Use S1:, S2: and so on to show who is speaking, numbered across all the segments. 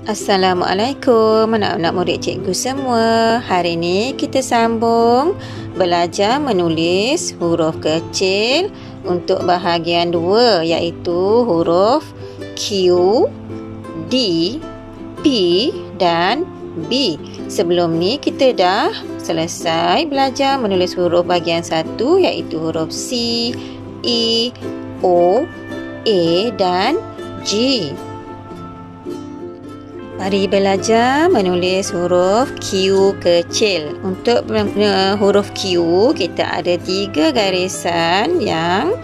S1: Assalamualaikum anak-anak murid cikgu semua. Hari ini kita sambung belajar menulis huruf kecil untuk bahagian 2 iaitu huruf Q, D, P dan B. Sebelum ni kita dah selesai belajar menulis huruf bahagian 1 iaitu huruf C, E, O, A dan G. Mari belajar menulis huruf Q kecil. Untuk huruf Q, kita ada 3 garisan yang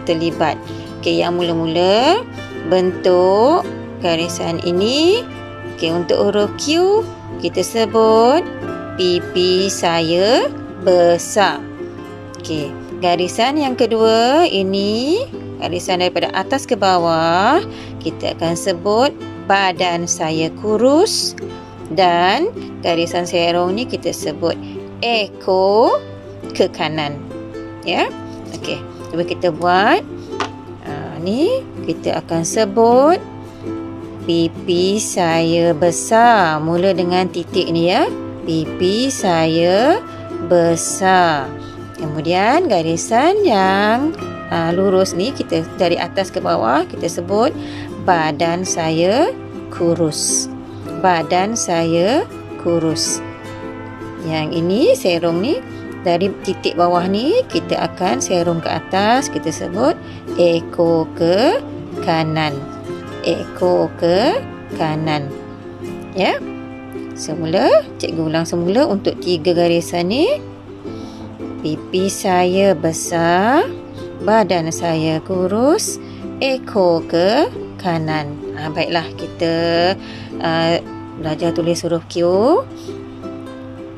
S1: terlibat. Okey, yang mula-mula bentuk garisan ini. Okey, untuk huruf Q, kita sebut pipi saya besar. Okey, garisan yang kedua ini, garisan daripada atas ke bawah, kita akan sebut badan saya kurus, dan garisan serong ni kita sebut ekor ke kanan. Ya. Okey, cuba kita buat. Ni kita akan sebut pipi saya besar. Mula dengan titik ni ya. Pipi saya besar. Kemudian garisan yang lurus ni kita dari atas ke bawah kita sebut badan saya kurus. Badan saya kurus. Yang ini serong ni dari titik bawah ni kita akan serong ke atas, kita sebut ekor ke kanan. Ekor ke kanan. Ya. Semula cikgu ulang semula untuk 3 garisan ni. Pipi saya besar, badan saya kurus, ekor ke kanan. Baiklah, kita belajar tulis huruf Q.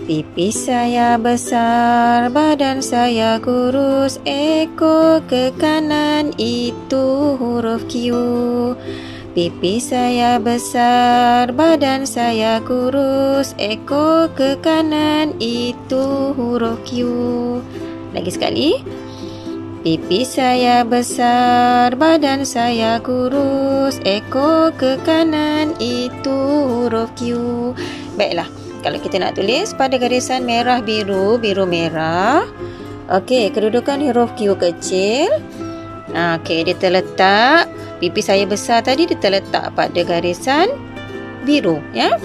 S1: Pipi saya besar, badan saya kurus, ekor ke kanan, itu huruf Q. Pipi saya besar, badan saya kurus, ekor ke kanan, itu huruf Q. Lagi sekali. Pipi saya besar, badan saya kurus, ekor ke kanan, itu huruf Q. Baiklah, kalau kita nak tulis pada garisan merah, biru, biru, merah. Okey, kedudukan huruf Q kecil. Okey, dia terletak, pipi saya besar tadi dia terletak pada garisan biru. Ya.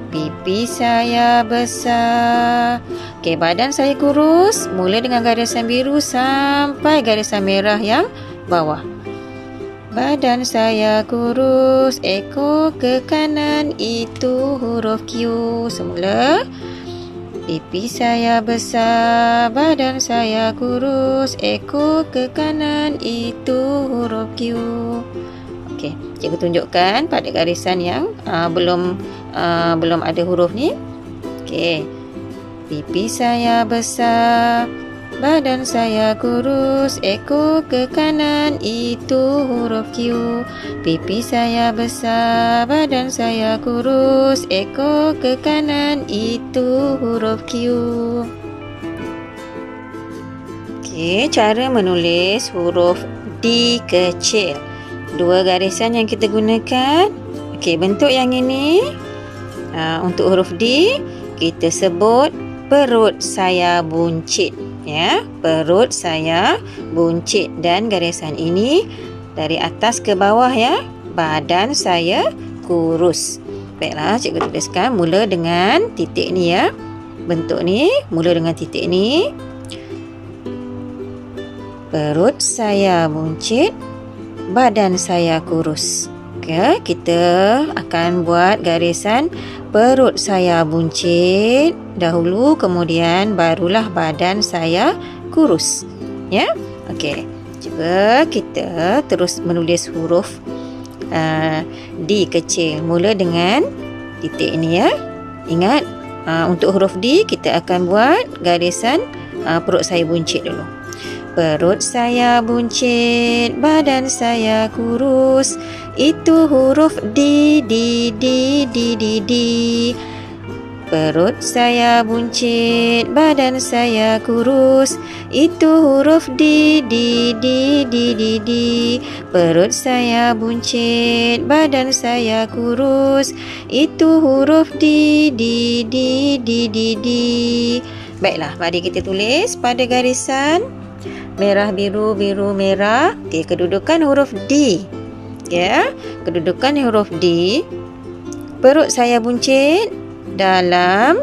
S1: Pipi saya besar. Okey, badan saya kurus. Mula dengan garisan biru sampai garisan merah yang bawah. Badan saya kurus, ekor ke kanan, itu huruf Q. Semula. Pipi saya besar, badan saya kurus, ekor ke kanan, itu huruf Q. Okey, cikgu tunjukkan pada garisan yang belum ada huruf ni. Okey. Pipi saya besar, badan saya kurus, ekor ke kanan, itu huruf Q. Pipi saya besar, badan saya kurus, ekor ke kanan, itu huruf Q. Okey, cara menulis huruf D kecil. 2 garisan yang kita gunakan. Okey, bentuk yang ini. Untuk huruf D, kita sebut perut saya buncit. Ya, perut saya buncit. Dan garisan ini dari atas ke bawah ya. Badan saya kurus. Baiklah, cikgu tuliskan mula dengan titik ni ya. Bentuk ni mula dengan titik ni. Perut saya buncit, badan saya kurus. Okay, kita akan buat garisan perut saya buncit dahulu, kemudian barulah badan saya kurus. Ya, okey. Cuba kita terus menulis huruf D kecil mula dengan titik ini ya. Ingat, untuk huruf D kita akan buat garisan perut saya buncit dulu. Perut saya buncit, badan saya kurus, itu huruf D, D, D, D, D, D. Perut saya buncit, badan saya kurus. Itu huruf D, D, D, D, D, D. Perut saya buncit, badan saya kurus. Itu huruf D, D, D, D, D, D. Baiklah, mari kita tulis pada garisan merah, biru, biru, merah. Okey, kedudukan huruf D. Ya, kedudukan huruf D. Perut saya buncit dalam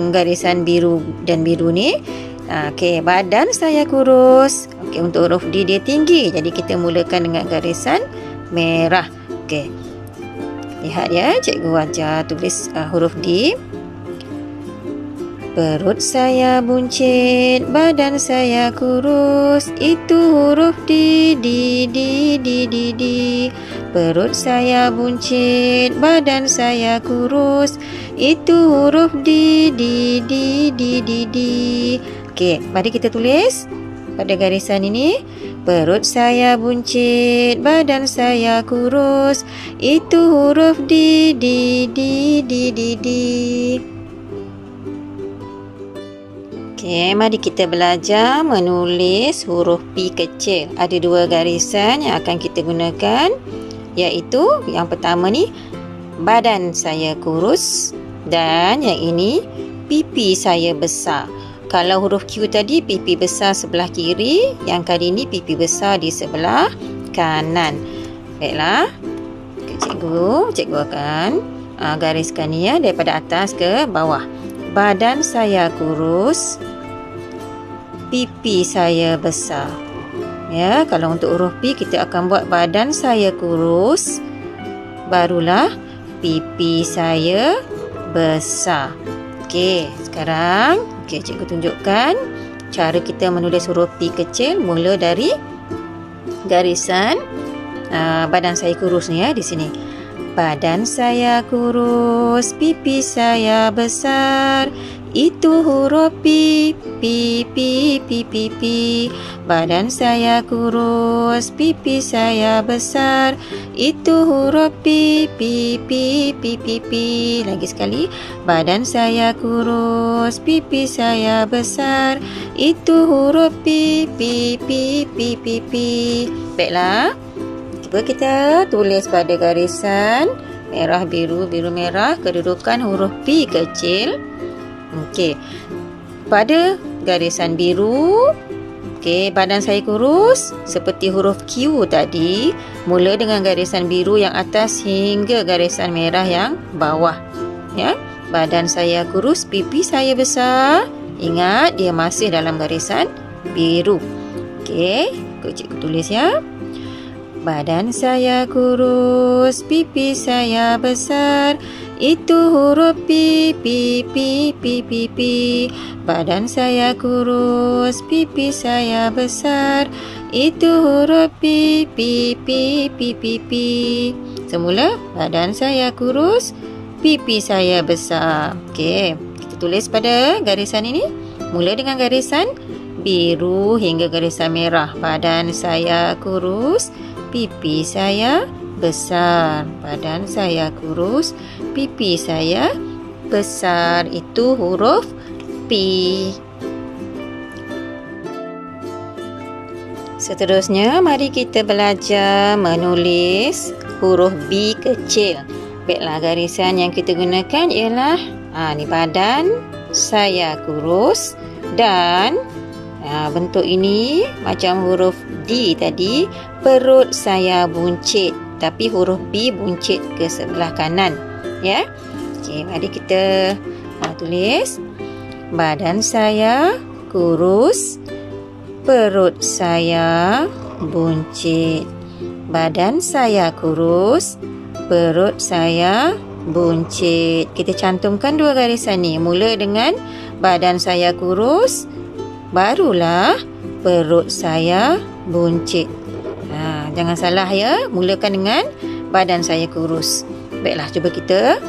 S1: garisan biru dan biru ni. Okey, badan saya kurus. Okey, untuk huruf D dia tinggi. Jadi kita mulakan dengan garisan merah. Okey. Lihat ya, cikgu ajar tulis huruf D. Perut saya buncit, badan saya kurus. Itu huruf D, D, D, D, D, D. Perut saya buncit, badan saya kurus. Itu huruf D, D, D, D, D, D. Okey, mari kita tulis pada garisan ini. Perut saya buncit, badan saya kurus. Itu huruf D, D, D, D, D, D. Okey, mari kita belajar menulis huruf P kecil. Ada dua garisan yang akan kita gunakan, iaitu yang pertama ni badan saya kurus dan yang ini pipi saya besar. Kalau huruf Q tadi pipi besar sebelah kiri, yang kali ini pipi besar di sebelah kanan. Baiklah, cikgu akan gariskan ni ya, daripada atas ke bawah. Badan saya kurus, pipi saya besar. Ya, kalau untuk huruf P kita akan buat badan saya kurus, barulah pipi saya besar. Okey, sekarang cikgu tunjukkan cara kita menulis huruf P kecil mula dari garisan badan saya kurus ni ya, di sini. Badan saya kurus, pipi saya besar. Itu huruf P, P, P, P, P, P. Badan saya kurus, pipi saya besar. Itu huruf P, P, P, P, P, P. Lagi sekali. Badan saya kurus, pipi saya besar. Itu huruf P, P, P, P, P, P. Baiklah. Cuba kita tulis pada garisan merah, biru, biru, merah. Kedudukan huruf P kecil. Okey. Pada garisan biru, okey, badan saya kurus seperti huruf Q tadi, mula dengan garisan biru yang atas hingga garisan merah yang bawah. Ya. Badan saya kurus, pipi saya besar. Ingat dia masih dalam garisan biru. Okey, cikgu tulis ya. Badan saya kurus, pipi saya besar. Itu huruf P, P, P, P, P, P. Badan saya kurus, pipi saya besar. Itu huruf P, P, P, P, P, P. Semula, badan saya kurus, pipi saya besar. Okey, kita tulis pada garisan ini. Mula dengan garisan biru hingga garisan merah. Badan saya kurus, pipi saya besar. Badan saya kurus, pipi saya besar. Itu huruf P. Seterusnya, mari kita belajar menulis huruf B kecil. Baiklah, garisan yang kita gunakan ialah ni badan saya kurus dan bentuk ini macam huruf D tadi. Perut saya buncit, tapi huruf B buncit ke sebelah kanan. Ya. Okey, mari kita tulis. Badan saya kurus, perut saya buncit. Badan saya kurus, perut saya buncit. Kita cantumkan dua garisan ni. Mula dengan badan saya kurus, barulah perut saya buncit. Jangan salah ya, mulakan dengan badan saya kurus. Baiklah, cuba kita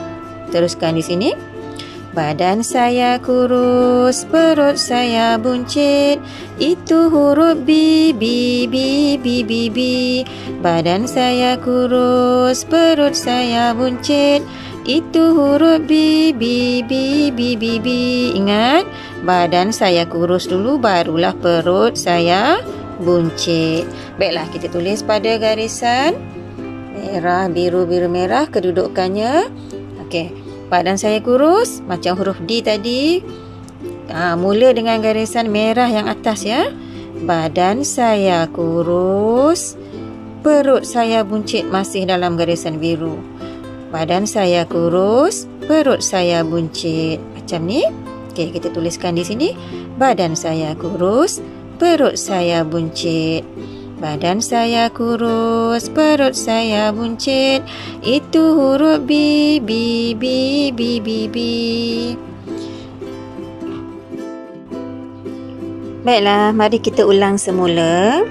S1: teruskan di sini. Badan saya kurus, perut saya buncit. Itu huruf B, B, B, B, B, B. Badan saya kurus, perut saya buncit. itu huruf B, B, B, B, B, B. Ingat, badan saya kurus dulu, barulah perut saya buncit. Baiklah, kita tulis pada garisan merah, biru, biru, merah kedudukannya. Okey, badan saya kurus macam huruf D tadi. Mula dengan garisan merah yang atas ya. Badan saya kurus, perut saya buncit masih dalam garisan biru. Badan saya kurus, perut saya buncit. Macam ni. Okey, kita tuliskan di sini. Badan saya kurus, perut saya buncit. Badan saya kurus, perut saya buncit. Itu huruf B, B, B, B, B, B. Baiklah, mari kita ulang semula.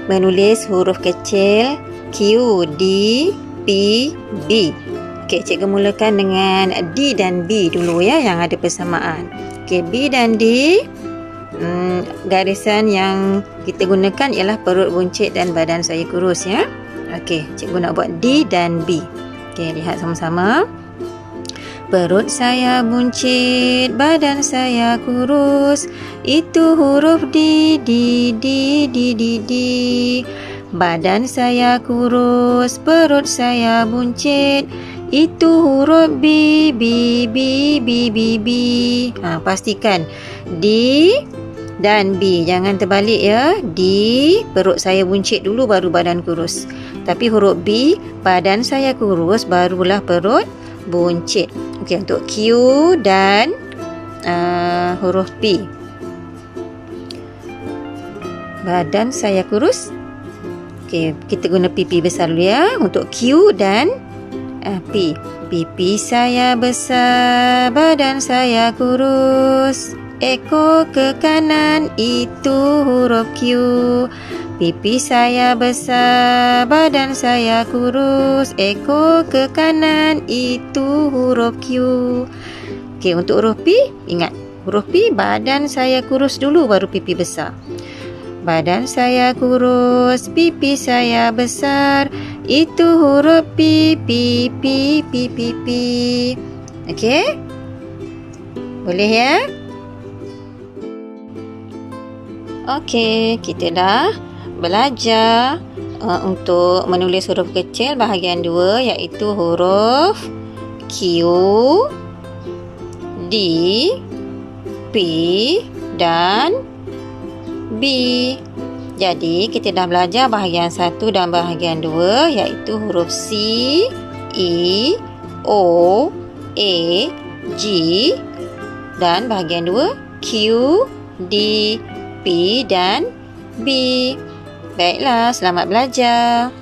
S1: Menulis huruf kecil Q, D, P, B. Okey, cikgu mulakan dengan D dan B dulu ya, yang ada persamaan. Okey, B dan D, garisan yang kita gunakan ialah perut buncit dan badan saya kurus ya. Okey, cikgu nak buat D dan B. Okey, lihat sama-sama. Perut saya buncit, badan saya kurus. Itu huruf D, D, D, D, D, D. Badan saya kurus, perut saya buncit. Itu huruf B, B, B, B, B, B. Pastikan D dan B. Jangan terbalik ya. D, perut saya buncit dulu baru badan kurus. Tapi huruf B, badan saya kurus barulah perut buncit. Okey, untuk Q dan huruf P. Badan saya kurus. Okey, kita guna pipi besar dulu ya. Untuk Q dan P. Pipi saya besar, badan saya kurus. Ekor ke kanan, itu huruf Q. Pipi saya besar, badan saya kurus. Ekor ke kanan, itu huruf Q. Okey, untuk huruf P, ingat. Huruf P, badan saya kurus dulu baru pipi besar. Badan saya kurus, pipi saya besar. Itu huruf P, P, P, P, P, P. Okey? Boleh ya? Okey, kita dah belajar untuk menulis huruf kecil bahagian 2, iaitu huruf Q, D, P dan B. Jadi, kita dah belajar bahagian 1 dan bahagian 2, iaitu huruf C, E, O, A, G dan bahagian 2 Q, D, P dan B. Baiklah, selamat belajar.